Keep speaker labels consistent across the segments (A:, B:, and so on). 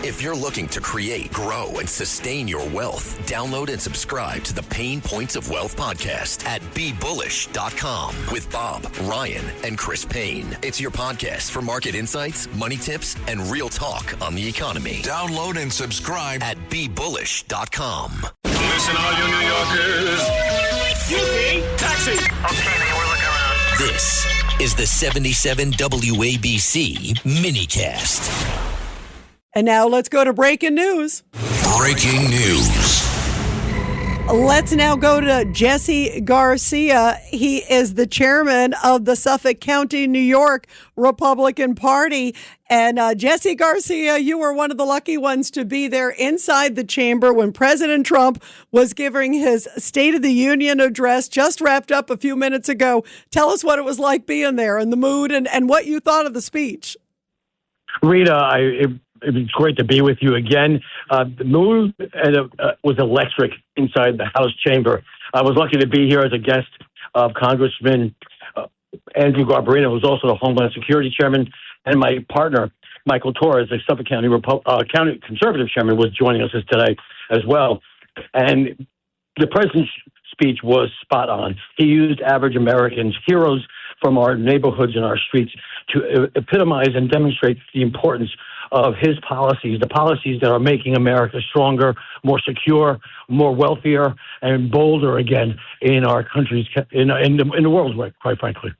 A: If you're looking to create, grow, and sustain your wealth, download and subscribe to the Pain Points of Wealth podcast at BeBullish.com with Bob, Ryan, and Chris Payne. It's your podcast for market insights, money tips, and real talk on the economy. Download and subscribe at BeBullish.com.
B: Listen, all you New Yorkers. Excuse me, taxi.
C: Okay, man, we're looking around.
A: This is the 77 WABC minicast.
D: And now let's go to breaking news.
A: Breaking news.
D: Let's now go to Jesse Garcia. He is the chairman of the Suffolk County, New York Republican Party. And Jesse Garcia, you were one of the lucky ones to be there inside the chamber when President Trump was giving his State of the Union address, just wrapped up a few minutes ago. Tell us what it was like being there and the mood and what you thought of the speech.
E: Rita, it was great to be with you again. The mood was electric inside the House chamber. I was lucky to be here as a guest of Congressman Andrew Garcia, who's also the Homeland Security Chairman, and my partner, Michael Torres, the Suffolk County County Conservative Chairman, was joining us today as well. And the president's speech was spot on. He used average Americans, heroes from our neighborhoods and our streets, to epitomize and demonstrate the importance of his policies, the policies that are making America stronger, more secure, more wealthier, and bolder again in our country's, in the world, quite frankly.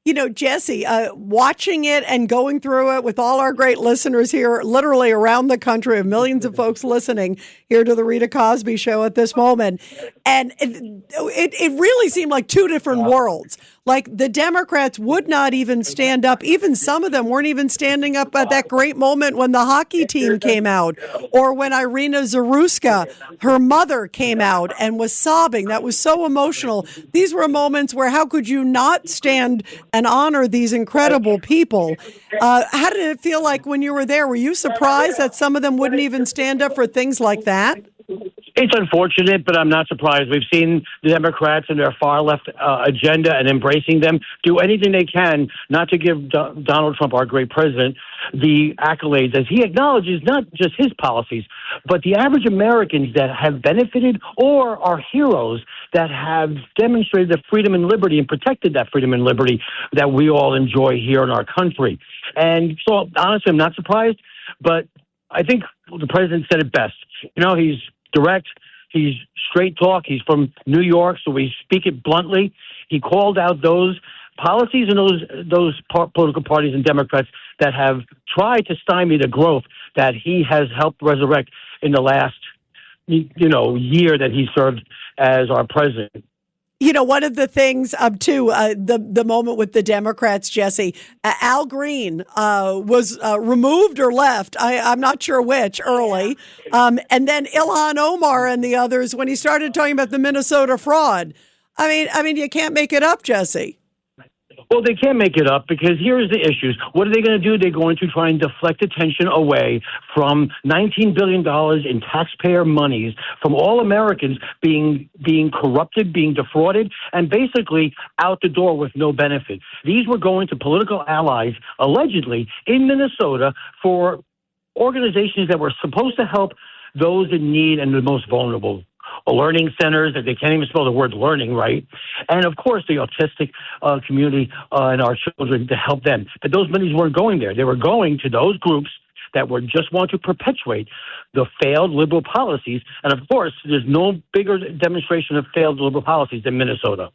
D: You know, Jesse, watching it and going through it with all our great listeners here, literally around the country, of millions of folks listening here to the Rita Cosby Show at this moment. And it really seemed like two different worlds. Like the Democrats would not even stand up. Even some of them weren't even standing up at that great moment when the hockey team came out, or when Irina Zaruska, her mother, came out and was sobbing. That was so emotional. These were moments where how could you not stand and honor these incredible people? How did it feel like when you were there? Were you surprised that some of them wouldn't even stand up for things like that?
E: It's unfortunate, but I'm not surprised. We've seen the Democrats and their far left agenda and embracing them do anything they can not to give Donald Trump, our great president, the accolades as he acknowledges not just his policies, but the average Americans that have benefited or are heroes that have demonstrated the freedom and liberty and protected that freedom and liberty that we all enjoy here in our country. And so, honestly, I'm not surprised, but I think the president said it best. You know, he's direct, he's straight talk, he's from New York, so we speak it bluntly. He called out those policies and those political parties and Democrats that have tried to stymie the growth that he has helped resurrect in the last, year that he served as our president.
D: You know, one of the things, too, the moment with the Democrats, Jesse, Al Green was removed or left. I'm not sure which early. And then Ilhan Omar and the others, when he started talking about the Minnesota fraud. I mean, you can't make it up, Jesse.
E: Well, they can't make it up because here's the issues. What are they going to do? They're going to try and deflect attention away from $19 billion in taxpayer monies from all Americans being corrupted, being defrauded, and basically out the door with no benefit. These were going to political allies, allegedly, in Minnesota for organizations that were supposed to help those in need and the most vulnerable. Learning centers, that they can't even spell the word learning right. And, of course, the autistic community and our children to help them. But those monies weren't going there. They were going to those groups that were just want to perpetuate the failed liberal policies. And, of course, there's no bigger demonstration of failed liberal policies than Minnesota.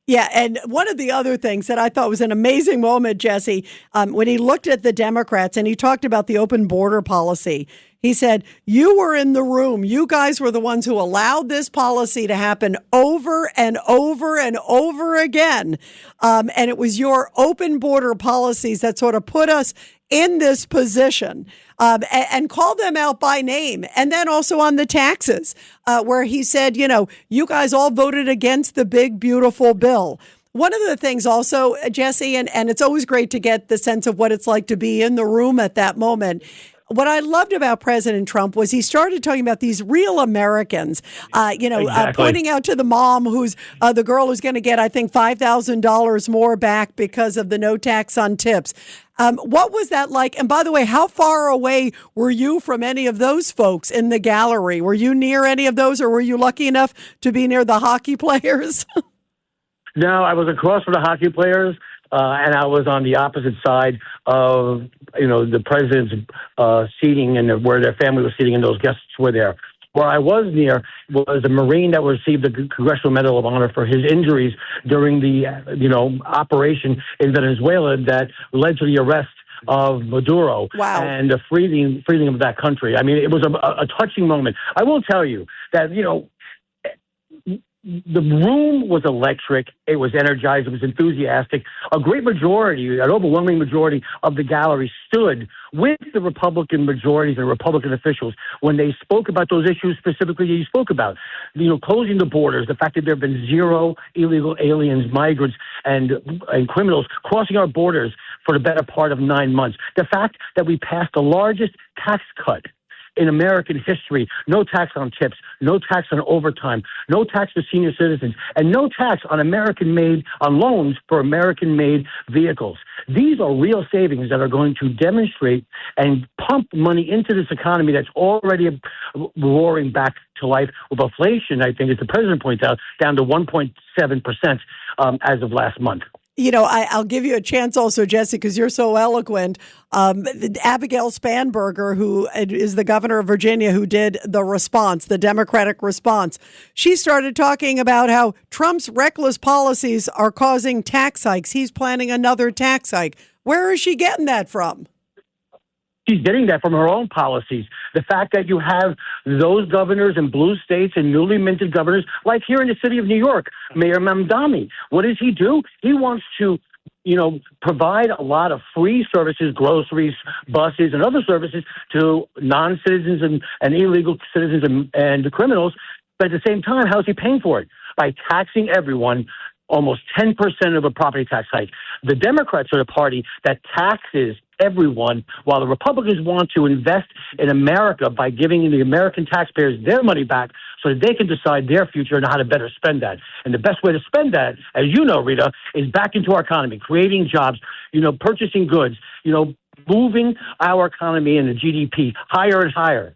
D: Yeah, and one of the other things that I thought was an amazing moment, Jesse, when he looked at the Democrats and he talked about the open border policy, he said, you were in the room. You guys were the ones who allowed this policy to happen over and over and over again. And it was your open border policies that sort of put us in this position, and call them out by name. And then also on the taxes, where he said, you guys all voted against the big, beautiful bill. One of the things also, Jesse, and it's always great to get the sense of what it's like to be in the room at that moment. what I loved about President Trump was he started talking about these real Americans,
E: Exactly.
D: pointing out to the mom who's the girl who's going to get, I think, $5,000 more back because of the no tax on tips. What was that like? And by the way, how far away were you from any of those folks in the gallery? Were you near any of those, or were you lucky enough to be near the hockey players?
E: No, I was across from the hockey players, and I was on the opposite side of, the president's seating and where their family was sitting and those guests were there. Where I was near was a Marine that received the Congressional Medal of Honor for his injuries during the, operation in Venezuela that led to the arrest of Maduro.
D: Wow.
E: And the freeing of that country. I mean, it was a touching moment. I will tell you that, the room was electric. It was energized. It was enthusiastic. A great majority, an overwhelming majority of the gallery stood with the Republican majorities and Republican officials when they spoke about those issues specifically that you spoke about. Closing the borders, the fact that there have been zero illegal aliens, migrants, and criminals crossing our borders for the better part of 9 months. The fact that we passed the largest tax cut in American history, no tax on tips, no tax on overtime, no tax for senior citizens, and no tax on on loans for American-made vehicles. These are real savings that are going to demonstrate and pump money into this economy that's already roaring back to life with inflation, I think, as the president points out, down to 1.7% as of last month.
D: I'll give you a chance also, Jesse, because you're so eloquent. Abigail Spanberger, who is the governor of Virginia, who did the Democratic response, she started talking about how Trump's reckless policies are causing tax hikes. He's planning another tax hike. Where is she getting that from?
E: She's getting that from her own policies. The fact that you have those governors in blue states and newly minted governors, like here in the city of New York, Mayor Mamdani. What does he do? He wants to, provide a lot of free services, groceries, buses, and other services to non-citizens and illegal citizens and criminals. But at the same time, how is he paying for it? By taxing everyone almost 10% of a property tax hike. The Democrats are the party that taxes everyone, while the Republicans want to invest in America by giving the American taxpayers their money back so that they can decide their future and how to better spend that. And the best way to spend that, as you know, Rita, is back into our economy, creating jobs, purchasing goods, moving our economy and the GDP higher and higher.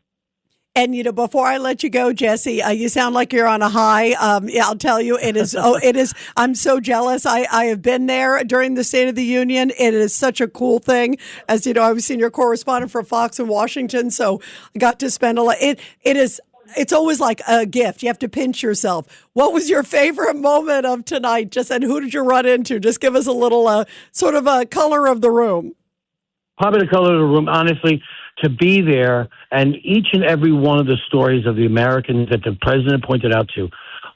D: And, before I let you go, Jesse, you sound like you're on a high. I'll tell you, it is. It is. I'm so jealous. I have been there during the State of the Union. It is such a cool thing. As you know, I was senior correspondent for Fox in Washington, so I got to spend a lot. It is. It's always like a gift. You have to pinch yourself. What was your favorite moment of tonight? And who did you run into? Just give us a little sort of a color of the room.
E: Probably the color of the room, honestly, to be there and each and every one of the stories of the Americans that the president pointed out to,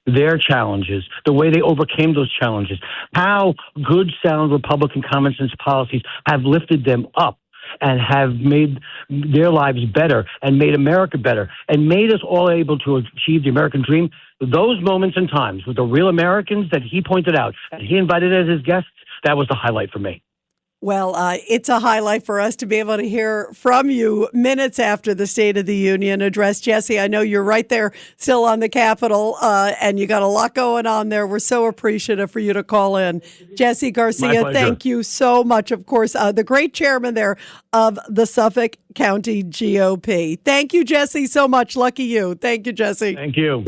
E: their challenges, the way they overcame those challenges, how good, sound Republican common sense policies have lifted them up and have made their lives better and made America better and made us all able to achieve the American dream. Those moments and times with the real Americans that he pointed out and he invited as his guests, that was the highlight for me.
D: Well, it's a highlight for us to be able to hear from you minutes after the State of the Union address. Jesse, I know you're right there still on the Capitol, and you got a lot going on there. We're so appreciative for you to call in. Jesse Garcia, thank you so much. Of course, the great chairman there of the Suffolk County GOP. Thank you, Jesse, so much. Lucky you. Thank you, Jesse.
E: Thank you.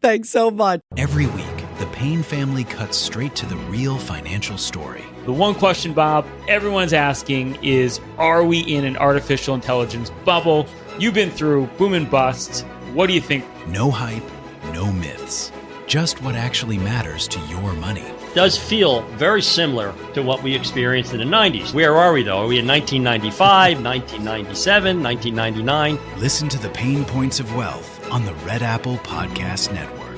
D: Thanks so much.
F: Every week, the Payne family cuts straight to the real financial story.
G: The one question, Bob, everyone's asking is, are we in an artificial intelligence bubble? You've been through boom and bust. What do you think?
F: No hype, no myths. Just what actually matters to your money.
H: Does feel very similar to what we experienced in the 90s. Where are we, though? Are we in 1995, 1997, 1999?
F: Listen to the Pain Points of Wealth on the Red Apple Podcast Network.